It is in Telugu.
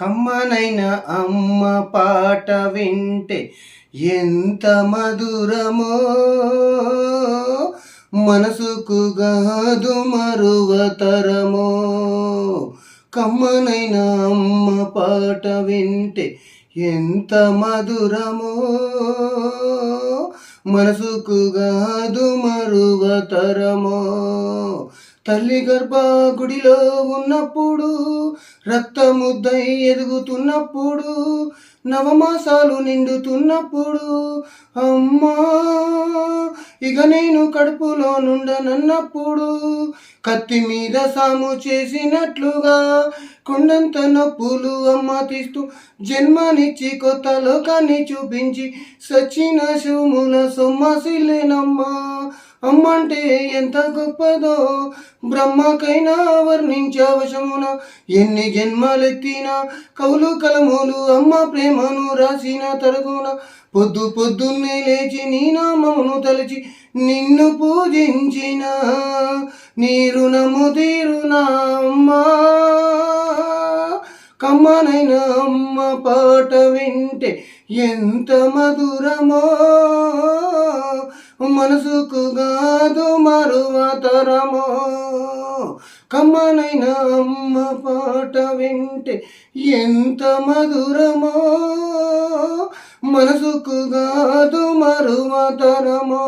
కమ్మనైన అమ్మ పాట వింటే ఎంత మధురమో, మనసుకు గాదు మరువతరమో. కమ్మనైన అమ్మ పాట వింటే ఎంత మధురమో, మనసుకు గాదు మరువతరమో. తల్లి గర్భగుడిలో ఉన్నప్పుడు, రక్తముద్దై ఎదుగుతున్నప్పుడు, నవమాసాలు నిండుతున్నప్పుడు, అమ్మా ఇక నేను కడుపులో నుండనన్నప్పుడు, కత్తి మీద సాము చేసినట్లుగా కొండంత నొప్పులు అమ్మ తీస్తూ జన్మనిచ్చి కొత్త లోకాన్ని చూపించి సచిన శివముల సొమ్మసిల్లేనమ్మా. అమ్మంటే ఎంత గొప్పదో బ్రహ్మకైనా వర్ణించవశమున. ఎన్ని జన్మలెత్తిన కవులు కలములు అమ్మ ప్రేమను రాసిన తరగున. పొద్దు పొద్దున్నే లేచి నీ నామమును తలచి నిన్ను పూజించిన నీ రుణము తీరునా అమ్మా. కమ్మనైన అమ్మ పాట వింటే ఎంత మధురమో, మనసుకు గాదు మరువతరమో. కమ్మనైన అమ్మ పాట వింటే ఎంత మధురమో, మనసుకు గాదు మరువతరమో.